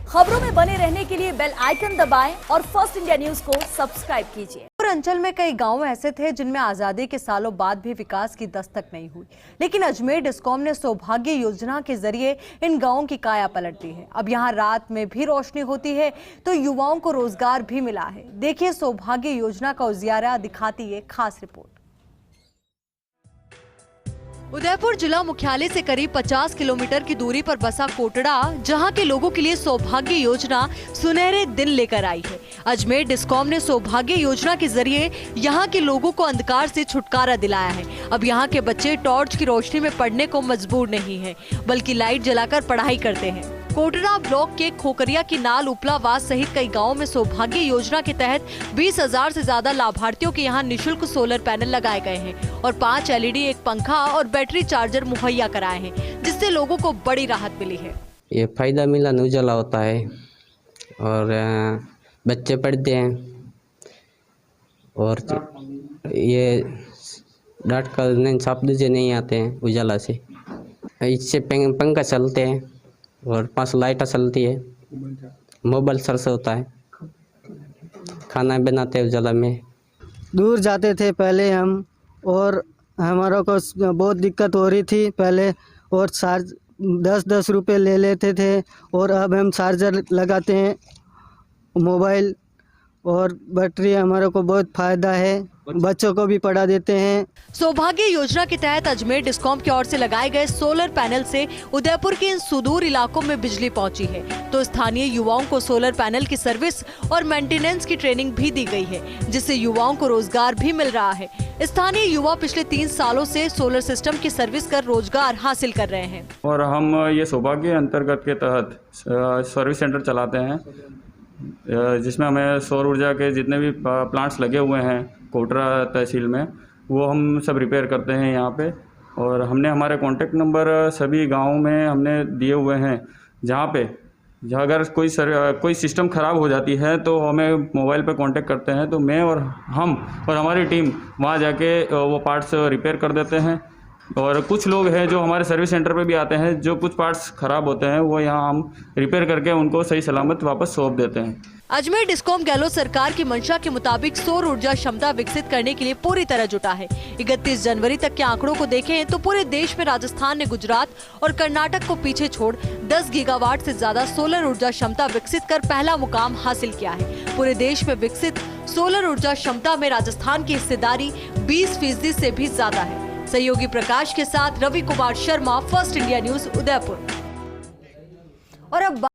खबरों में बने रहने के लिए बेल आइकन दबाएं और फर्स्ट इंडिया न्यूज को सब्सक्राइब कीजिए। और अंचल में कई गांव ऐसे थे जिनमें आजादी के सालों बाद भी विकास की दस्तक नहीं हुई, लेकिन अजमेर डिस्कॉम ने सौभाग्य योजना के जरिए इन गांवों की काया पलट दी है। अब यहां रात में भी रोशनी होती है तो युवाओं को रोजगार भी मिला है। देखिए सौभाग्य योजना का उजियारा दिखाती है खास रिपोर्ट। उदयपुर जिला मुख्यालय से करीब 50 किलोमीटर की दूरी पर बसा कोटड़ा, जहां के लोगों के लिए सौभाग्य योजना सुनहरे दिन लेकर आई है। अजमेर डिस्कॉम ने सौभाग्य योजना के जरिए यहां के लोगों को अंधकार से छुटकारा दिलाया है। अब यहां के बच्चे टॉर्च की रोशनी में पढ़ने को मजबूर नहीं है, बल्कि लाइट जलाकर पढ़ाई करते हैं। कोटड़ा ब्लॉक के खोकरिया की नाल, उपलावास सहित कई गांवों में सौभाग्य योजना के तहत 20,000 से ज्यादा लाभार्थियों के यहां निशुल्क सोलर पैनल लगाए गए हैं और 5 LED, एक पंखा और बैटरी चार्जर मुहैया कराए हैं, जिससे लोगों को बड़ी राहत मिली है। ये फायदा मिला उजाला होता है और बच्चे पढ़ते हैं और ये डांट कर शब्द से नहीं आते हैं उजाला से। इससे पंखा चलते हैं और 5 लाइटें चलती है, मोबाइल सर्च होता है, खाना बनाते हैं उजाला में। दूर जाते थे पहले हम और हमारा को बहुत दिक्कत हो रही थी पहले, और चार्ज 10-10 रुपये ले लेते थे और अब हम चार्जर लगाते हैं मोबाइल और बैटरी, हमारे को बहुत फायदा है, बच्चों को भी पढ़ा देते हैं। सौभाग्य योजना के तहत अजमेर डिस्कॉम की ओर से लगाए गए सोलर पैनल से उदयपुर के इन सुदूर इलाकों में बिजली पहुंची है, तो स्थानीय युवाओं को सोलर पैनल की सर्विस और मेंटेनेंस की ट्रेनिंग भी दी गई है, जिससे युवाओं को रोजगार भी मिल रहा है। स्थानीय युवा पिछले 3 सालों से सोलर सिस्टम की सर्विस कर रोजगार हासिल कर रहे हैं। और हम ये सौभाग्य अंतर्गत के तहत सर्विस सेंटर चलाते हैं, जिसमें हमें सौर ऊर्जा के जितने भी प्लांट्स लगे हुए हैं कोटरा तहसील में, वो हम सब रिपेयर करते हैं यहाँ पे। और हमने हमारे कॉन्टैक्ट नंबर सभी गाँवों में हमने दिए हुए हैं, जहाँ अगर कोई सिस्टम ख़राब हो जाती है तो हमें मोबाइल पे कांटेक्ट करते हैं, तो मैं और हमारी टीम वहाँ जाके वो पार्ट्स रिपेयर कर देते हैं। और कुछ लोग हैं जो हमारे सर्विस सेंटर पे भी आते हैं, जो कुछ पार्ट्स ख़राब होते हैं वो यहाँ हम रिपेयर करके उनको सही सलामत वापस सौंप देते हैं। अजमेर डिस्कॉम गहलोत सरकार की मंशा के मुताबिक सौर ऊर्जा क्षमता विकसित करने के लिए पूरी तरह जुटा है। 31 जनवरी तक के आंकड़ों को देखें तो पूरे देश में राजस्थान ने गुजरात और कर्नाटक को पीछे छोड़ 10 गीगावाट से ज्यादा सोलर ऊर्जा क्षमता विकसित कर पहला मुकाम हासिल किया है। पूरे देश में विकसित सोलर ऊर्जा क्षमता में राजस्थान की हिस्सेदारी 20% से भी ज्यादा है। सहयोगी प्रकाश के साथ Ravi Kumar Sharma, first India news, Udaipur. और अब